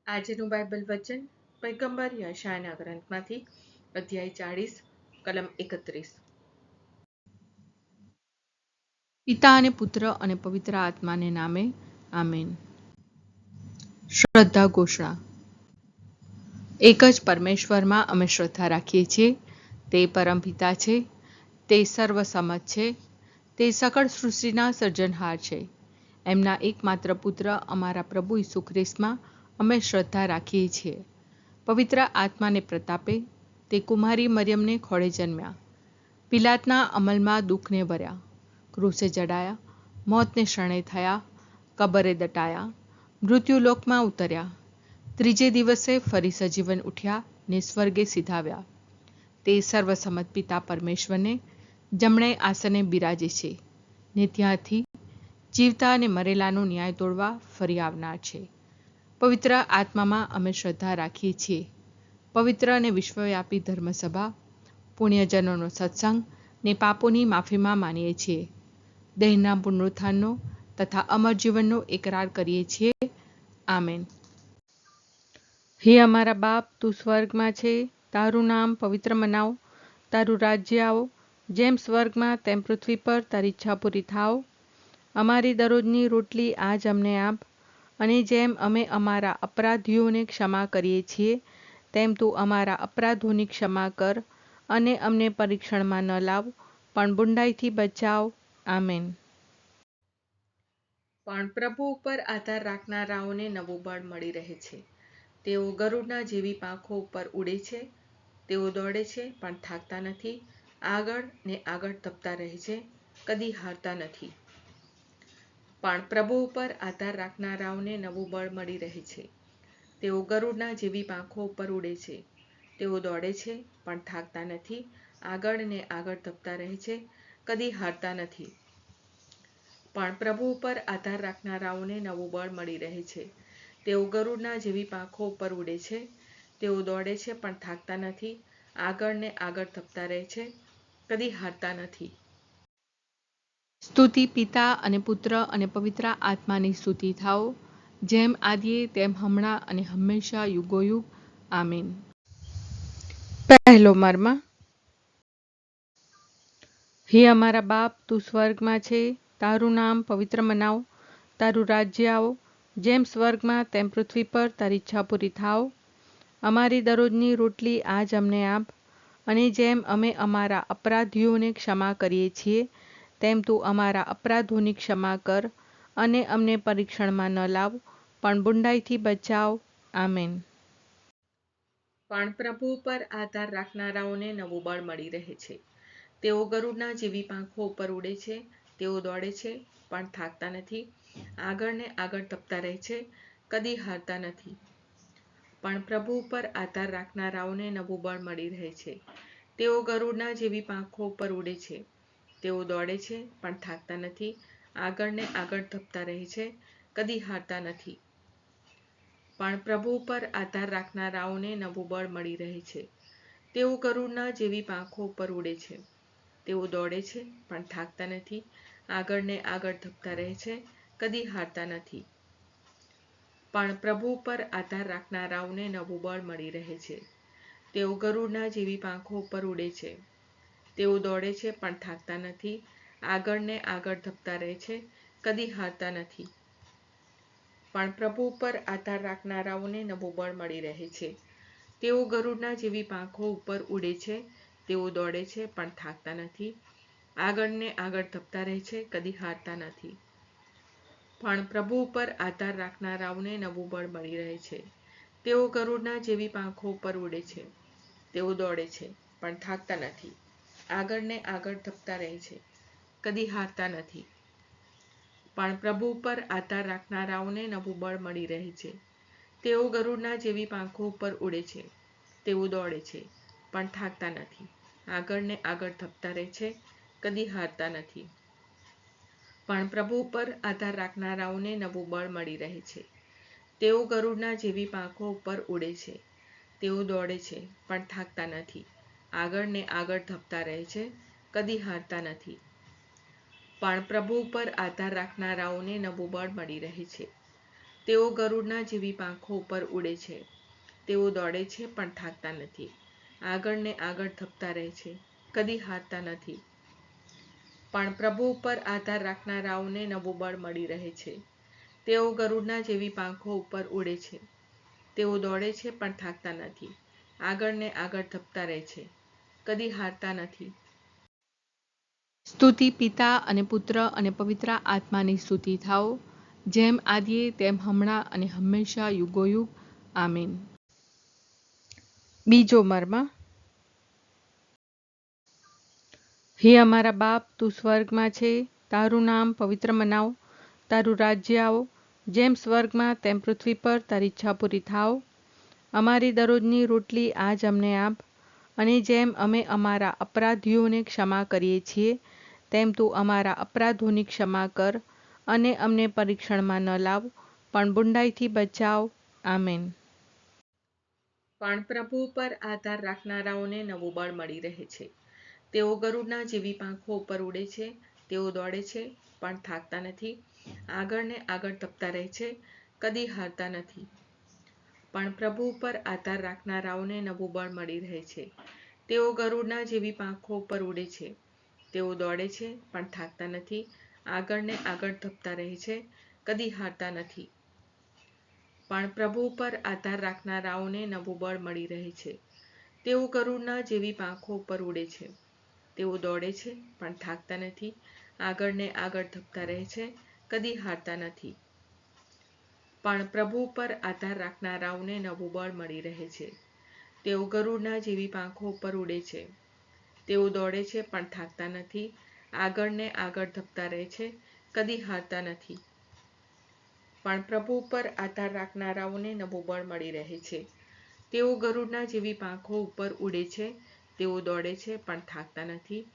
આજનું બાઇબલ વચન પૈગંબર યશાયાના ગ્રંથમાંથી અધ્યાય 40 કલમ 31। પિતા અને પુત્ર અને પવિત્ર આત્માને નામે આમેન। શ્રદ્ધા ઘોષણા। એક જ પરમેશ્વરમાં અમે શ્રદ્ધા રાખીએ છીએ। તે પરમપિતા છે, તે સર્વસમત છે, તે સકળ સૃષ્ટિના સર્જનહાર છે। એમના એકમાત્ર પુત્ર અમારા પ્રભુ ઈસુ ખ્રિસ્તમાં અમે શ્રદ્ધા રાખીએ છીએ। પવિત્ર આત્માને પ્રતાપે તે કુમારી મરિયમને ખોળે જન્મ્યા, પિલાતના અમલમાં દુઃખને ભર્યા, ક્રૂસે જડાયા, મોતને શરણે થયા, કબરે દટાયા, મૃત્યુલોકમાં ઉતર્યા, ત્રીજે દિવસે ફરી સજીવન ઉઠ્યા ને સ્વર્ગે સીધાવ્યા। તે સર્વસમત પિતા પરમેશ્વરને જમણે આસને બિરાજે છે ને ત્યાંથી જીવતા અને મરેલાનો ન્યાય તોડવા ફરી આવનાર છે। પવિત્ર આત્મામાં અમે શ્રદ્ધા રાખીએ છીએ। પવિત્ર અને વિશ્વવ્યાપી ધર્મસભા, પુણ્યજનોનો સત્સંગ ને પાપોની માફીમાં માનીએ છીએ। દેહના પુનરુત્થાનનો તથા અમર જીવનનો એકરાર કરીએ છીએ। આમેન। હે અમારા બાપ, તું સ્વર્ગમાં છે, તારું નામ પવિત્ર મનાવો, તારું રાજ્ય આવો, જેમ સ્વર્ગમાં તેમ પૃથ્વી પર તારી ઈચ્છા પૂરી થાવ। અમારી દરરોજની રોટલી આજ અમને આપ, અને જેમ અમે અમારા અપરાધીઓને ક્ષમા કરીએ છીએ તેમ તું અમારા અપરાધોની ક્ષમા કર, અને અમને પરીક્ષણમાં ન લાવ, પણ બુંડાઈથી બચાવ। આમેન। પણ પ્રભુ ઉપર આધાર રાખનારાઓને નવું બળ મળી રહે છે। તેઓ ગરુડના જેવી પાંખો ઉપર ઉડે છે, તેઓ દોડે છે પણ થાકતા નથી, આગળ ને આગળ ધપતા રહે છે, કદી હારતા નથી। પણ પ્રભુ ઉપર આધાર રાખનારાઓને નવું બળ મળી રહે છે। તેઓ ગરુડના જેવી પાંખો ઉપર ઉડે છે, તેઓ દોડે છે પણ થાકતા નથી, આગળ ને આગળ ધપતા રહે છે, કદી હારતા નથી। પણ પ્રભુ ઉપર આધાર રાખનારાઓને નવું બળ મળી રહે છે। તેઓ ગરુડના જેવી પાંખો ઉપર ઉડે છે, તેઓ દોડે છે પણ થાકતા નથી, આગળ ને આગળ ધપતા રહે છે, કદી હારતા નથી। સ્તુતિ પિતા અને પુત્ર અને પવિત્ર આત્માની સ્તુતિ થાઓ, જેમ આદિએ તેમ હમણાં અને હંમેશા યુગોયુગ। આમીન। પહેલો મર્મ। હે અમારા બાપ, તું સ્વર્ગમાં છે, તારું નામ પવિત્ર મનાવો, તારું રાજ્ય આવો, જેમ સ્વર્ગમાં તેમ પૃથ્વી પર તારી ઈચ્છા પૂરી થાવ। અમારી દરરોજની રોટલી આજ અમને આપ, અને જેમ અમે અમારા અપરાધીઓને ક્ષમા કરીએ છીએ તેમ તું અમારા અપરાધોની ક્ષમા કર, અને અમને પરીક્ષણમાં ન લાવ, પણ બુંડાઈથી બચાવ। આમેન। પણ પ્રભુ પર આધાર રાખનારાઓને નવું બળ મળી રહે છે। તેઓ ગરુડના જેવી પાંખો ઉપર ઉડે છે, તેઓ દોડે છે પણ થાકતા નથી, આગળ ને આગળ ધપતા રહે છે, કદી હારતા નથી। પણ પ્રભુ પર આધાર રાખનારાઓને નવું બળ મળી રહે છે। તેઓ ગરુડના જેવી પાંખો ઉપર ઉડે છે, તેઓ દોડે છે પણ થાકતા નથી, આગળ ને આગળ ધપતા રહે છે, કદી હારતા નથી। પણ પ્રભુ પર આધાર રાખનારાઓને નવું બળ મળી રહે છે। તેઓ ગરુડના જેવી પાંખો ઉપર ઉડે છે, તેઓ દોડે છે પણ થાકતા નથી, આગળ ને આગળ ધપતા રહે છે, કદી હારતા નથી। પણ પ્રભુ પર આધાર રાખનારાઓને નવું બળ મળી રહે છે। તેઓ ગરુડના જેવી પાંખો ઉપર ઉડે છે, તેઓ દોડે છે પણ થાકતા નથી, આગળ ને આગળ ધપતા રહે છે, કદી હારતા નથી। પણ પ્રભુ પર આધાર રાખનારાઓને નવું બળ મળી રહે છે। તેઓ ગરુડના જેવી પાંખો ઉપર ઉડે છે, તેઓ દોડે છે પણ થાકતા નથી, આગળ ને આગળ ધપતા રહે છે, કદી હારતા નથી। પણ પ્રભુ પર આધાર રાખનારાઓને નવું બળ મળી રહે છે। તેઓ ગરુડના જેવી પાંખો ઉપર ઉડે છે, તેઓ દોડે છે પણ થાકતા નથી, આગળ ને આગળ ધપતા રહે છે, કદી હારતા નથી। પણ પ્રભુ પર આધાર રાખનારાઓને નવું બળ મળી રહે છે। તેઓ ગરુડના જેવી પાંખો ઉપર ઉડે છે, તેઓ દોડે છે પણ થાકતા નથી, આગળ ને આગળ ધપતા રહે છે, કદી હારતા નથી। પણ પ્રભુ પર આધાર રાખનારાઓને નવું બળ મળી રહે છે। તેઓ ગરુડના જેવી પાંખો ઉપર ઉડે છે, તેઓ દોડે છે પણ થાકતા નથી, આગળ ને આગળ ધપતા રહે છે, કદી હારતા નથી। પણ પ્રભુ પર આધાર રાખનારાઓને નવું બળ મળી રહે છે। તેઓ ગરુડના જેવી પાંખો ઉપર ઉડે છે. તેઓ દોડે છે પણ થાકતા નથી. આગળ ને આગળ ધપતા રહે છે, કદી હારતા નથી. પણ પ્રભુ ઉપર આધાર રાખનારાઓને નવું બળ મળી રહે છે. તેઓ ગરુડના જેવી પાંખો ઉપર ઉડે છે. તેઓ દોડે છે પણ થાકતા નથી. આગળ ને આગળ ધપતા રહે છે, કદી હારતા નથી. સ્તુતિ પિતા અને પુત્ર અને પવિત્ર આત્માની સ્તુતિ થાઓ, જેમ આદિએ તેમ હમણાં અને હંમેશા યુગોયુગ. આમીન. બીજો મર્મ. હે અમારા બાપ, તું સ્વર્ગમાં છે, તારું નામ પવિત્ર મનાવ, તારું રાજ્ય આવો, જેમ સ્વર્ગમાં તેમ પૃથ્વી પર તારી ઈચ્છા પૂરી થાવ. અમારી દરરોજની રોટલી આજ અમને આપ, અને જેમ અમે અમારા અપરાધીઓને ક્ષમા કરીએ છીએ, તેમ તું અમારા અપરાધોની ક્ષમા કર, અને અમને પરીક્ષણમાં ન લાવ, પણ બુંડાઈથી બચાવ. આમેન. પણ પ્રભુ પર આધાર રાખનારાઓને નવું બળ મળી રહે છે. તેઓ ગરુડના જેવી પાંખો ઉપર ઉડે છે. તેઓ દોડે છે પણ થાકતા નથી. આગળ ને આગળ ધપતા રહે છે, કદી હારતા નથી. પણ પ્રભુ પર આધાર રાખનારાઓને નવું બળ મળી રહે છે. તેઓ ગરુડના જેવી પાંખો ઉપર ઉડે છે. તેઓ દોડે છે પણ થાકતા નથી. આગળ ને આગળ ધપતા રહે છે, કદી હારતા નથી. પણ પ્રભુ પર આધાર રાખનારાઓને નવું બળ મળી રહે છે. તેઓ ગરુડના જેવી પાંખો ઉપર ઉડે છે. તેઓ દોડે છે પણ થાકતા નથી. આગળ ને આગળ ધપતા રહે છે, કદી હારતા નથી. પણ પ્રભુ પર આધાર રાખનારાઓને નવું બળ મળી રહે છે. તેઓ ગરુડના જેવી પાંખો ઉપર ઉડે છે. તેઓ દોડે છે પણ થાકતા નથી. આગળ ને આગળ ધપતા રહે છે, કદી હારતા નથી. પણ પ્રભુ પર આધાર રાખનારાઓને નવું બળ મળી રહે છે. તેઓ ગરુડના જેવી પાંખો ઉપર ઉડે છે. તેઓ દોડે છે પણ થાકતા નથી.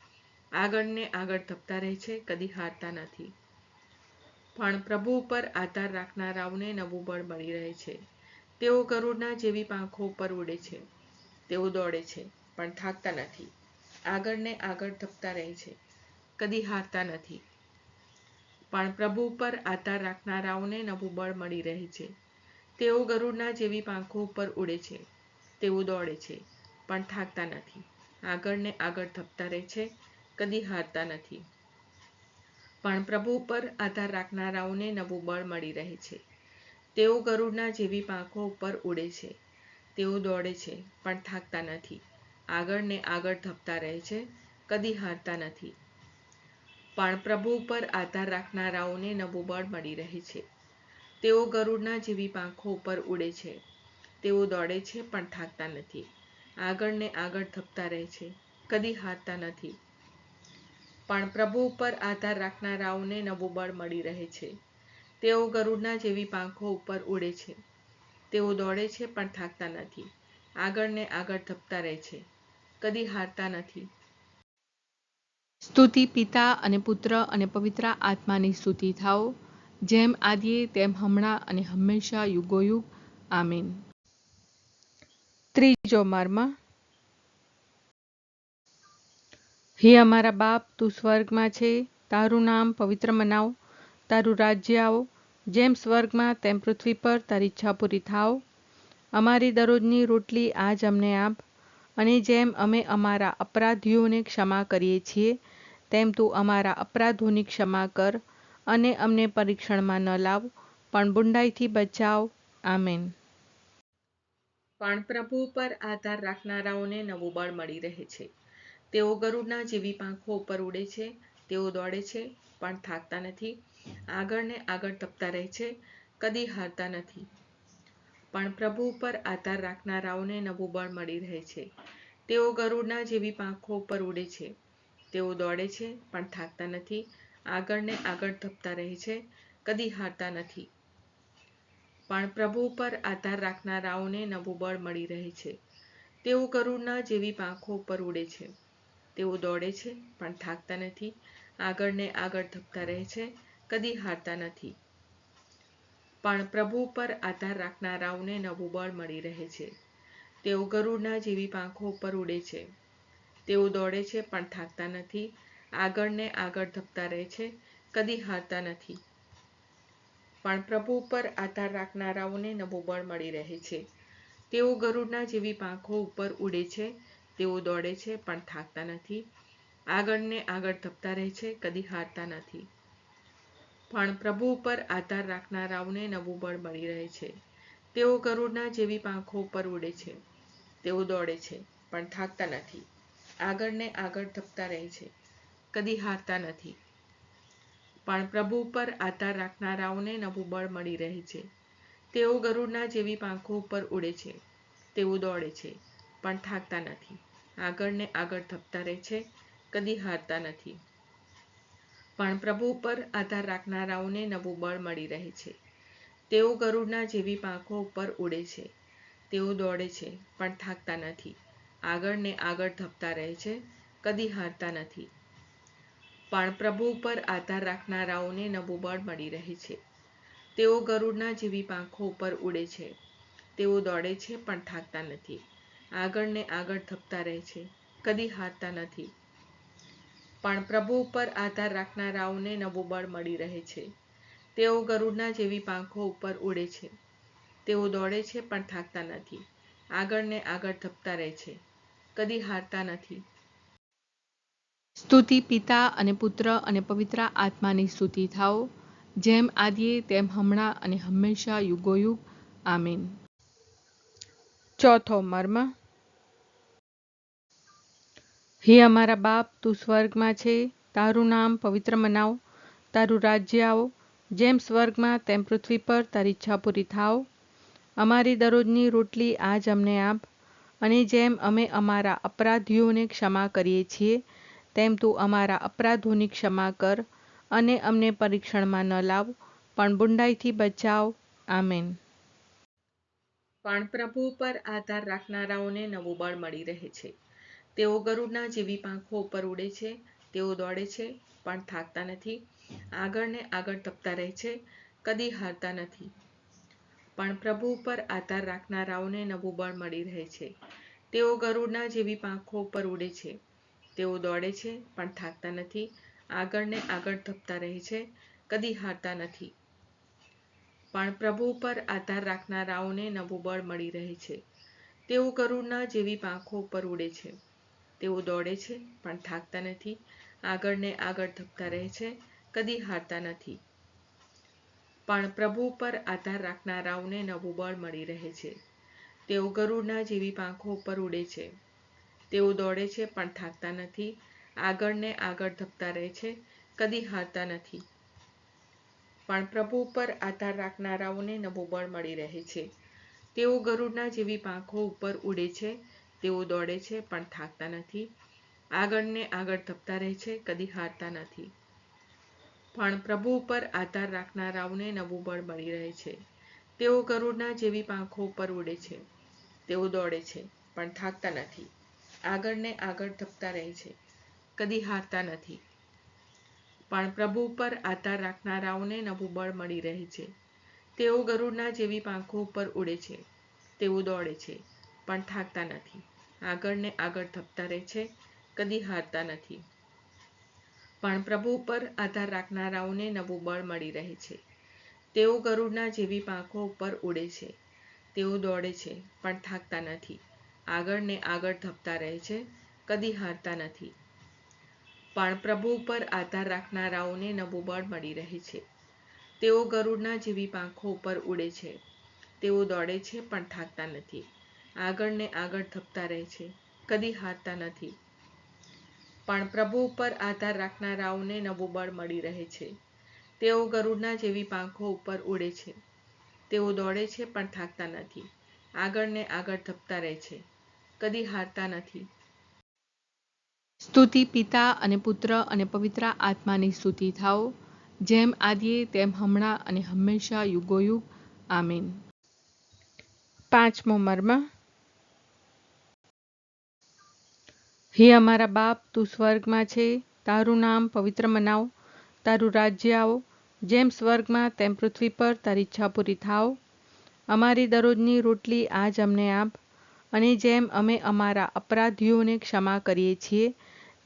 આગળ ને આગળ ધપતા રહે છે, કદી હારતા નથી. પણ પ્રભુ પર આધાર રાખનારાઓને નવું બળ મળી રહે છે. તેઓ ગરુડના જેવી પાંખો ઉપર ઉડે છે. તેઓ દોડે છે પણ થાકતા નથી. આગળ ને આગળ ધપતા રહે છે, કદી હારતા નથી. પણ પ્રભુ પર આધાર રાખનારાઓને નવું બળ મળી રહે છે. તેઓ ગરુડના જેવી પાંખો ઉપર ઉડે છે. તેઓ દોડે છે પણ થાકતા નથી. આગળ ને આગળ ધપતા રહે છે, કદી હારતા નથી. પણ પ્રભુ પર આધાર રાખનારાઓને નવું બળ મળી રહે છે. તેઓ ગરુડના જેવી પાંખો ઉપર ઉડે છે. તેઓ દોડે છે પણ થાકતા નથી. આગળ ને આગળ ધપતા રહે છે, કદી હારતા નથી. પણ પ્રભુ પર આધાર રાખનારાઓને નવું બળ મળી રહે છે. તેઓ ગરુડના જેવી પાંખો ઉપર ઉડે છે. તેઓ દોડે છે પણ થાકતા નથી. આગળ ને આગળ ધપતા રહે છે, કદી હારતા નથી. પણ પ્રભુ પર આધાર રાખનારાઓને નવું બળ મળી રહે છે. તેઓ ગરુડના જેવી પાંખો ઉપર ઉડે છે. તેઓ દોડે છે પણ થાકતા નથી. આગળ ને આગળ ધપતા રહે છે, કદી હારતા નથી. સ્તુતિ પિતા અને પુત્ર અને પવિત્ર આત્માની સ્તુતિ થાઓ, જેમ આદિએ તેમ હમણાં અને હંમેશા યુગોયુગ. આમીન. ત્રીજો મર્મ. હે અમારા બાપ, તું સ્વર્ગમાં છે, તારું નામ પવિત્ર મનાવ, તારું રાજ્ય આવો, જેમ સ્વર્ગમાં તેમ પૃથ્વી પર તારી ઈચ્છા પૂરી થાવ. અમારી દરરોજની રોટલી આજ અમને આપ, અને જેમ અમે અમારા અપરાધીઓને ક્ષમા કરીએ છીએ, તેમ તું અમારા અપરાધોની ક્ષમા કર, અને અમને પરીક્ષણમાં ન લાવ, પણ બુંડાઈથી બચાવ. આમેન. પણ પ્રભુ પર આધાર રાખનારાઓને નવું બળ મળી રહે છે. તેઓ ગરુડના જેવી પાંખો ઉપર ઉડે છે. તેઓ દોડે છે પણ થાકતા નથી. આગળ ને આગળ ધપતા રહે છે, કદી હારતા નથી. પણ પ્રભુ પર આધાર રાખનારાઓને નવું બળ મળી રહે છે. તેઓ ગરુડના જેવી પાંખો ઉપર ઉડે છે. તેઓ દોડે છે પણ થાકતા નથી. આગળ ને આગળ ધપતા રહે છે, કદી હારતા નથી. પણ પ્રભુ પર આધાર રાખનારાઓને નવું બળ મળી રહે છે. તેઓ ગરુડના જેવી પાંખો ઉપર ઉડે છે. તેઓ દોડે છે પણ થાકતા નથી. આગળ ને આગળ ધપતા રહે છે, કદી હારતા નથી. પણ પ્રભુ પર આધાર રાખનારાઓને નવું બળ મળી રહે છે. તેઓ ગરુડના જેવી પાંખો ઉપર ઉડે છે. તેઓ દોડે છે પણ થાકતા નથી. આગળ ને આગળ ધપતા રહે છે, કદી હારતા નથી. પણ પ્રભુ પર આધાર રાખનારાઓને નવું બળ મળી રહે છે. તેઓ ગરુડના જેવી પાંખો ઉપર ઉડે છે. તેઓ દોડે છે પણ થાકતા નથી. આગળ ને આગળ ધપતા રહે છે, કદી હારતા નથી. પણ પ્રભુ પર આધાર રાખનારાઓને નવું બળ મળી રહે છે. તેઓ ગરુડના જેવી પાંખો ઉપર ઉડે છે. તેઓ દોડે છે પણ થાકતા નથી. આગળ ને આગળ ધપતા રહે છે, કદી હારતા નથી. પણ પ્રભુ પર આધાર રાખનારાઓને નવું બળ મળી રહે છે. તેઓ ગરુડના જેવી પાંખો ઉપર ઉડે છે. તેઓ દોડે છે પણ થાકતા નથી. આગળ ને આગળ ધપતા રહે છે, કદી હારતા નથી. પણ પ્રભુ પર આધાર રાખનારાઓને નવું બળ મળી રહે છે. તેઓ ગરુડના જેવી પાંખો ઉપર ઉડે છે. તેઓ દોડે છે પણ થાકતા નથી. આગળ ને આગળ ધપતા રહે છે, કદી હારતા નથી. પણ પ્રભુ પર આધાર રાખનારાઓને નવું બળ મળી રહે છે. તેઓ ગરુડના જેવી પાંખો ઉપર ઉડે છે. તેઓ દોડે છે પણ થાકતા નથી. આગળ ને આગળ ધપતા રહે છે, કદી હારતા નથી. પણ પ્રભુ પર આધાર રાખનારાઓને નવું બળ મળી રહે છે. તેઓ ગરુડના જેવી પાંખો ઉપર ઉડે છે. તેઓ દોડે છે પણ થાકતા નથી. આગળ ને આગળ ધપતા રહે છે, કદી હારતા નથી. સ્તુતિ પિતા અને પુત્ર અને પવિત્ર આત્માની સ્તુતિ થાઓ, જેમ આદિએ તેમ હમણાં અને હંમેશા યુગોયુગ. આમીન. ચોથો મર્મ. હે અમારા બાપ, તું સ્વર્ગમાં છે, તારું નામ પવિત્ર મનાવ, તારું રાજ્ય આવો, જેમ સ્વર્ગમાં તેમ પૃથ્વી પર તારી ઈચ્છા પૂરી થાવ. અમારી દરરોજની રોટલી આજ અમને આપ, અને જેમ અમે અમારા અપરાધીઓને ક્ષમા કરીએ છીએ, તેમ તું અમારા અપરાધોની ક્ષમા કર, અને અમને પરીક્ષણમાં ન લાવ, પણ બુંડાઈથી બચાવ. આમેન. પણ પ્રભુ પર આધાર રાખનારાઓને નવું બળ મળી રહે છે. તેઓ ગરુડના જેવી પાંખો ઉપર ઉડે છે. તેઓ દોડે છે પણ થાકતા નથી. આગળ ને આગળ ધપતા રહે છે, કદી હારતા નથી. પણ પ્રભુ પર આધાર રાખનારાઓને નવું બળ મળી રહે છે. તેઓ ગરુડના જેવી પાંખો ઉપર ઉડે છે. તેઓ દોડે છે પણ થાકતા નથી. આગળ ને આગળ ધપતા રહે છે, કદી હારતા નથી. પણ પ્રભુ પર આધાર રાખનારાઓને નવું બળ મળી રહે છે. તેઓ ગરુડના જેવી પાંખો ઉપર ઉડે છે. તેઓ દોડે છે પણ થાકતા નથી. આગળ ને આગળ ધપતા રહે છે, કદી હારતા નથી. પણ પ્રભુ પર આધાર રાખનારાઓને નવું બળ મળી રહે છે. તેઓ ગરુડના જેવી પાંખો ઉપર ઉડે છે. તેઓ દોડે છે પણ થાકતા નથી. આગળ ને આગળ ધપતા રહે છે, કદી હારતા નથી. પણ પ્રભુ પર આધાર રાખનારાઓને નવું બળ મળી રહે છે. તેઓ ગરુડના જેવી પાંખો ઉપર ઉડે છે. તેઓ દોડે છે પણ થાકતા નથી. આગળ ને આગળ ધપતા રહે છે, કદી હારતા નથી. પણ પ્રભુ પર આધાર રાખનારાઓને નવું બળ મળી રહે છે. તેઓ ગરુડના જેવી પાંખો ઉપર ઉડે છે. તેઓ દોડે છે પણ થાકતા નથી. આગળ ને આગળ ધપતા રહે છે, કદી હારતા નથી. પણ પ્રભુ પર આધાર રાખનારાઓને નવું બળ મળી રહે છે. તેઓ ગરુડના જેવી પાંખો ઉપર ઉડે છે. તેઓ દોડે છે પણ થાકતા નથી. આગળ ને આગળ ધપતા રહે છે, કદી હારતા નથી. પણ પ્રભુ પર આધાર રાખનારાઓને નવું બળ મળી રહે છે. તેઓ ગરુડના જેવી પાંખો ઉપર ઉડે છે. તેઓ દોડે છે પણ થાકતા નથી. આગળ ને આગળ ધપતા રહે છે, કદી હારતા નથી. પણ પ્રભુ પર આધાર રાખનારાઓને નવું બળ મળી રહે છે. તેઓ ગરુડના જેવી પાંખો ઉપર ઉડે છે. તેઓ દોડે છે પણ થાકતા નથી. આગળ ને આગળ ધપતા રહે છે, કદી હારતા નથી. પણ પ્રભુ પર આધાર રાખનારાઓને નવું બળ મળી રહે છે. તેઓ ગરુડના જેવી પાંખો ઉપર ઉડે છે. તેઓ દોડે છે પણ થાકતા નથી. આગળ ને આગળ ધપતા રહે છે, કદી હારતા નથી. સ્તુતિ પિતા અને પુત્ર અને પવિત્ર આત્માની સ્તુતિ થાઓ, જેમ આદિએ તેમ હમણાં અને હંમેશા યુગોયુગ. આમીન. પાંચમો મર્મ. હે અમારા બાપ, તું સ્વર્ગમાં છે, તારું નામ પવિત્ર મનાવ, તારું રાજ્ય આવો, જેમ સ્વર્ગમાં તેમ પૃથ્વી પર તારી ઈચ્છા પૂરી થાવ. અમારી દરરોજની રોટલી આજ અમને આપ, અને જેમ અમે અમારા અપરાધીઓને ક્ષમા કરીએ છીએ,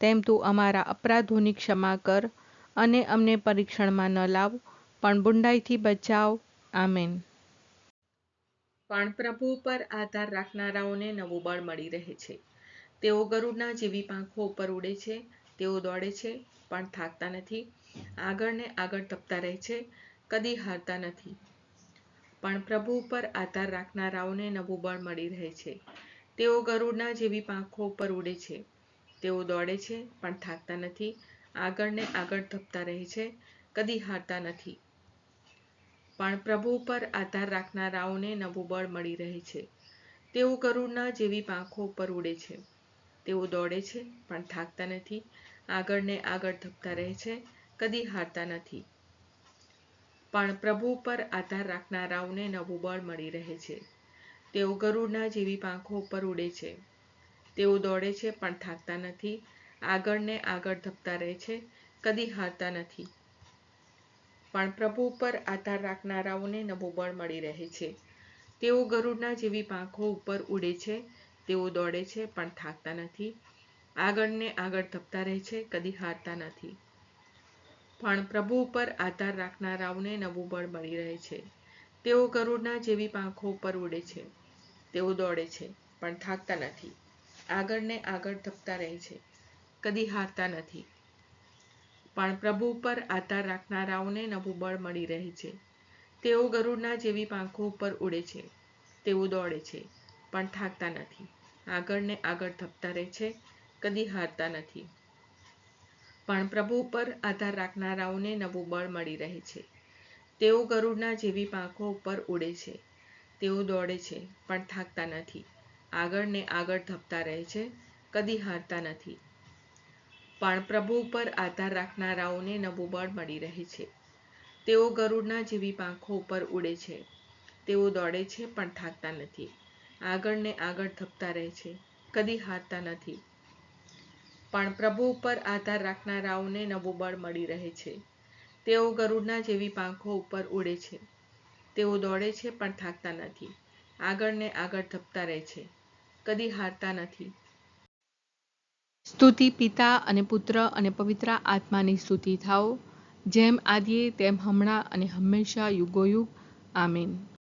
તેમ તું અમારા અપરાધોની ક્ષમા કર, અને અમને પરીક્ષણમાં ન લાવ, પણ બુંડાઈથી બચાવ. આમેન. પણ પ્રભુ પર આધાર રાખનારાઓને નવું બળ મળી રહે છે. તેઓ ગરુડના જેવી પાંખો ઉપર ઉડે છે. તેઓ દોડે છે પણ થાકતા નથી. આગળ ને આગળ ધપતા રહે છે, કદી હારતા નથી. પણ પ્રભુ પર આધાર રાખનારાઓને નવું બળ મળી રહે છે. તેઓ ગરુડના જેવી પાંખો ઉપર ઉડે છે. તેઓ દોડે છે પણ થાકતા નથી. આગળ ને આગળ ધપતા રહે છે, કદી હારતા નથી. પણ પ્રભુ પર આધાર રાખનારાઓને નવું બળ મળી રહે છે. તેઓ ગરુડના જેવી પાંખો ઉપર ઉડે છે. તેઓ દોડે છે પણ થાકતા નથી. આગળ ને આગળ ધપતા રહે છે, કદી હારતા નથી. પણ પ્રભુ પર આધાર રાખનારાઓને નવું બળ મળી રહે છે. તેઓ ગરુડના જેવી પાંખો ઉપર ઉડે છે. તેઓ દોડે છે પણ થાકતા નથી. આગળ ને આગળ ધપતા રહે છે, કદી હારતા નથી. પણ પ્રભુ પર આધાર રાખનારાઓને નવું બળ મળી રહે છે. તેઓ ગરુડના જેવી પાંખો ઉપર ઉડે છે. તેઓ દોડે છે પણ થાકતા નથી. આગળ ને આગળ ધપતા રહે છે, કદી હારતા નથી. પણ પ્રભુ પર આધાર રાખનારાઓને નવું બળ મળી રહે છે. તેઓ ગરુડના જેવી પાંખો ઉપર ઉડે છે. તેઓ દોડે છે પણ થાકતા નથી. આગળ ને આગળ ધપતા રહે છે, કદી હારતા નથી. પણ પ્રભુ પર આધાર રાખનારાઓને નવું બળ મળી રહે છે. તેઓ ગરુડના જેવી પાંખો ઉપર ઉડે છે. તેઓ દોડે છે પણ થાકતા નથી. આગળ ને આગળ ધપતા રહે છે, કદી હારતા નથી. પણ પ્રભુ પર આધાર રાખનારાઓને નવું બળ મળી રહે છે. તેઓ ગરુડના જેવી પાંખો ઉપર ઉડે છે. તેઓ દોડે છે પણ થાકતા નથી. આગળ ને આગળ ધપતા રહે છે, કદી હારતા નથી. પણ પ્રભુ પર આધાર રાખનારાઓને નવું બળ મળી રહે છે. તેઓ ગરુડના જેવી પાંખો ઉપર ઉડે છે. તેઓ દોડે છે પણ થાકતા નથી. આગળ ને આગળ ધપતા રહે છે, કદી હારતા નથી. પણ પ્રભુ પર આધાર રાખનારાઓને નવું બળ મળી રહે છે. તેઓ ગરુડના જેવી પાંખો ઉપર ઉડે છે. તેઓ દોડે છે પણ થાકતા નથી. આગળ ને આગળ ધપતા રહે છે, કદી હારતા નથી. સ્તુતિ પિતા અને પુત્ર અને પવિત્ર આત્માની સ્તુતિ થાઓ, જેમ આદિએ તેમ હમણાં અને હંમેશા યુગોયુગ. આમીન.